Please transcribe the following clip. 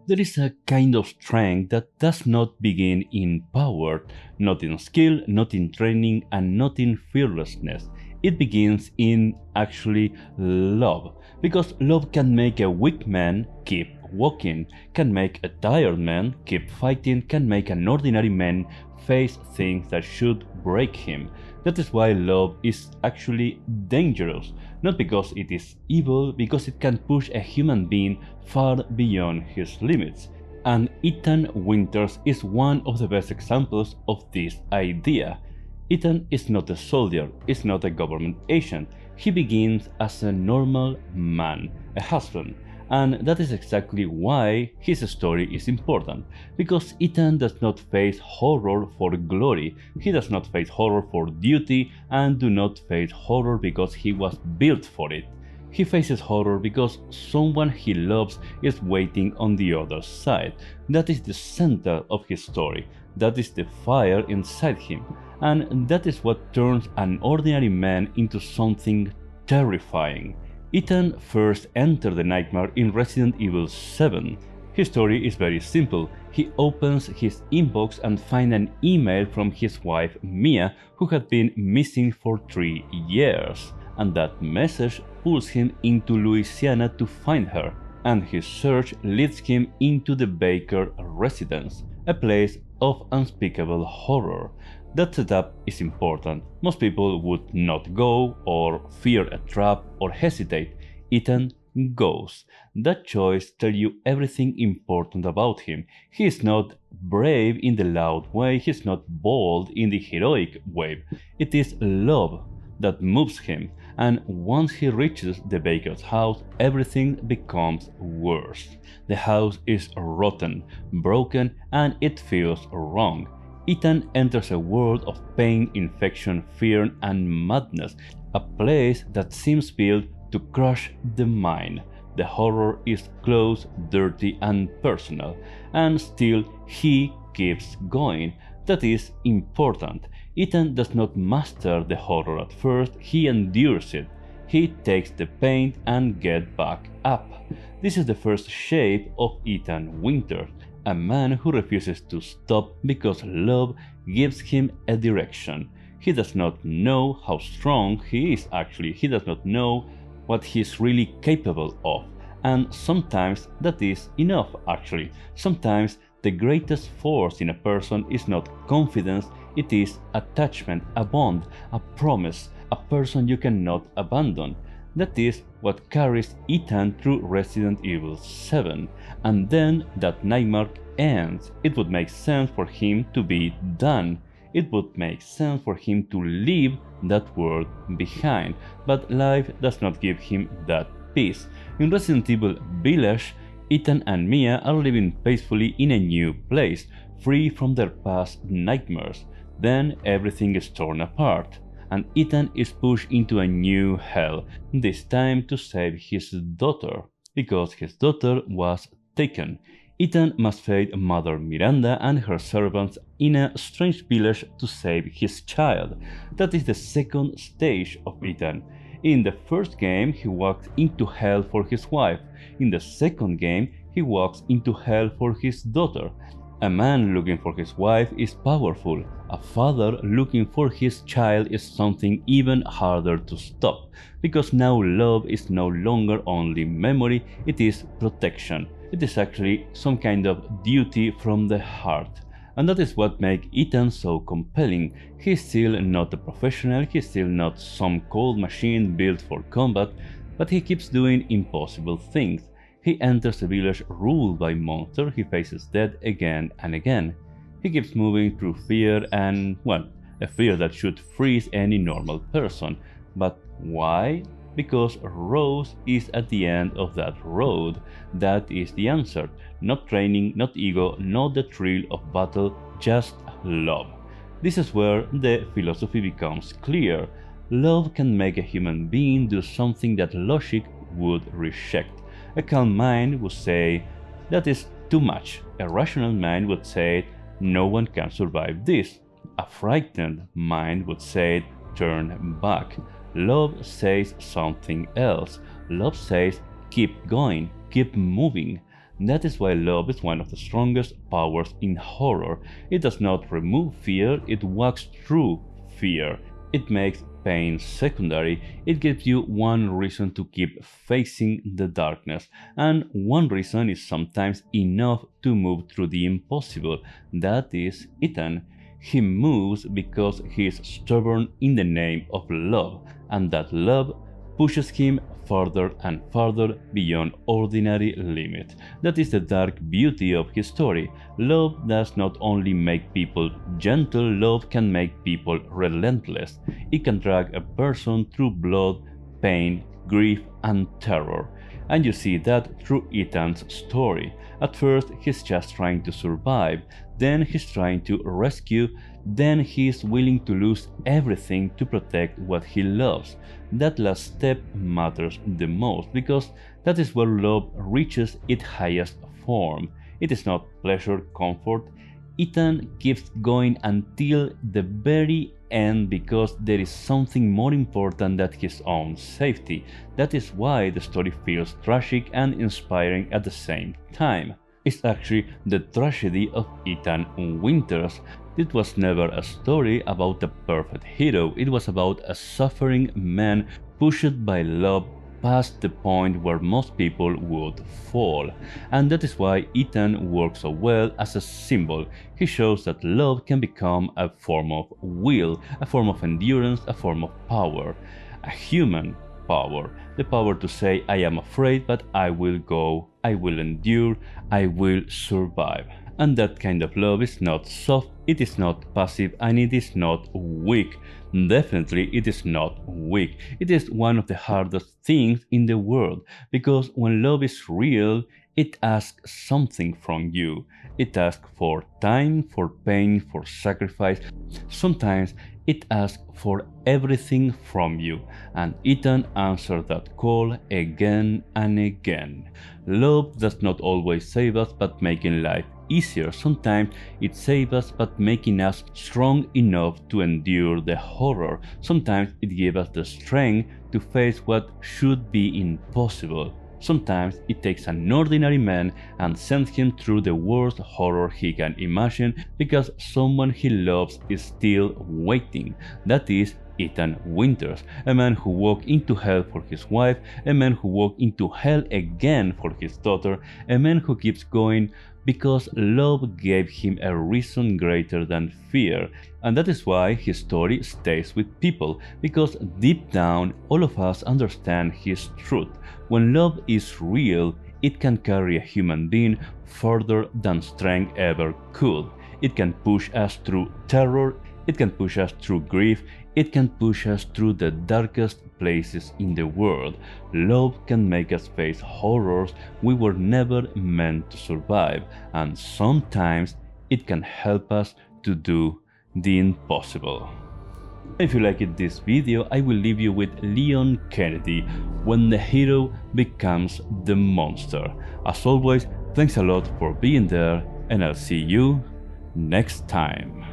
There is a kind of strength that does not begin in power, not in skill, not in training, and not in fearlessness. It begins in actually love, because love can make a weak man keep walking, can make a tired man keep fighting, can make an ordinary man face things that should break him. That is why love is actually dangerous, not because it is evil, because it can push a human being far beyond his limits. And Ethan Winters is one of the best examples of this idea. Ethan is not a soldier, is not a government agent. He begins as a normal man, a husband. And that is exactly why his story is important, because Ethan does not face horror for glory, he does not face horror for duty, and do not face horror because he was built for it. He faces horror because someone he loves is waiting on the other side. That is the center of his story, that is the fire inside him, and that is what turns an ordinary man into something terrifying. Ethan first entered the nightmare in Resident Evil 7. His story is very simple. He opens his inbox and finds an email from his wife Mia, who had been missing for 3 years, and that message pulls him into Louisiana to find her, and his search leads him into the Baker residence, a place of unspeakable horror. That setup is important. Most people would not go, or fear a trap, or hesitate. Ethan goes. That choice tells you everything important about him. He is not brave in the loud way, he is not bold in the heroic way. It is love that moves him, and once he reaches the baker's house, everything becomes worse. The house is rotten, broken, and it feels wrong. Ethan enters a world of pain, infection, fear, and madness, a place that seems built to crush the mind. The horror is close, dirty, and personal, and still he keeps going. That is important. Ethan does not master the horror at first, he endures it. He takes the pain and gets back up. This is the first shape of Ethan Winters, a man who refuses to stop because love gives him a direction. He does not know how strong he is actually, he does not know what he is really capable of. And sometimes that is enough actually. Sometimes the greatest force in a person is not confidence, it is attachment, a bond, a promise, a person you cannot abandon. That is what carries Ethan through Resident Evil 7, and then that nightmare ends. It would make sense for him to be done. It would make sense for him to leave that world behind, but life does not give him that peace. In Resident Evil Village, Ethan and Mia are living peacefully in a new place, free from their past nightmares. Then everything is torn apart, and Ethan is pushed into a new hell, this time to save his daughter, because his daughter was taken. Ethan must face Mother Miranda and her servants in a strange village to save his child. That is the second stage of Ethan. In the first game, he walked into hell for his wife. In the second game, he walks into hell for his daughter. A man looking for his wife is powerful. A father looking for his child is something even harder to stop, because now love is no longer only memory, it is protection. It is actually some kind of duty from the heart. And that is what makes Ethan so compelling. He's still not a professional, he's still not some cold machine built for combat, but he keeps doing impossible things. He enters a village ruled by monsters, he faces death again and again. He keeps moving through fear and, well, a fear that should freeze any normal person. But why? Because Rose is at the end of that road. That is the answer. Not training, not ego, not the thrill of battle, just love. This is where the philosophy becomes clear. Love can make a human being do something that logic would reject. A calm mind would say, that is too much. A rational mind would say, no one can survive this. A frightened mind would say, turn back. Love says something else. Love says, keep going, keep moving. That is why love is one of the strongest powers in horror. It does not remove fear, it walks through fear. It makes pain secondary, it gives you one reason to keep facing the darkness, and one reason is sometimes enough to move through the impossible. That is Ethan. He moves because he is stubborn in the name of love, and that love pushes him further and further beyond ordinary limits. That is the dark beauty of his story. Love does not only make people gentle, love can make people relentless. It can drag a person through blood, pain, grief, and terror. And you see that through Ethan's story. At first, he's just trying to survive, then he's trying to rescue, then he's willing to lose everything to protect what he loves. That last step matters the most because that is where love reaches its highest form. It is not pleasure, comfort. Ethan keeps going until the very end because there is something more important than his own safety. That is why the story feels tragic and inspiring at the same time. It's actually the tragedy of Ethan Winters. It was never a story about a perfect hero, it was about a suffering man pushed by love past the point where most people would fall. And that is why Ethan works so well as a symbol. He shows that love can become a form of will, a form of endurance, a form of power, a human power. The power to say, I am afraid, but I will go, I will endure, I will survive. And that kind of love is not soft, it is not passive, and it is not weak. Definitely it is not weak. It is one of the hardest things in the world, because when love is real, it asks something from you. It asks for time, for pain, for sacrifice. Sometimes it asks for everything from you, and Ethan answered that call again and again. Love does not always save us, but making life easier. Sometimes it saves us, but making us strong enough to endure the horror. Sometimes it gives us the strength to face what should be impossible. Sometimes it takes an ordinary man and sends him through the worst horror he can imagine because someone he loves is still waiting. That is Ethan Winters, a man who walked into hell for his wife, a man who walked into hell again for his daughter, a man who keeps going because love gave him a reason greater than fear. And that is why his story stays with people, because deep down all of us understand his truth. When love is real, it can carry a human being further than strength ever could. It can push us through terror, it can push us through grief, it can push us through the darkest places in the world. Love can make us face horrors we were never meant to survive, and sometimes it can help us to do the impossible. If you liked this video, I will leave you with Leon Kennedy, when the hero becomes the monster. As always, thanks a lot for being there, and I'll see you next time.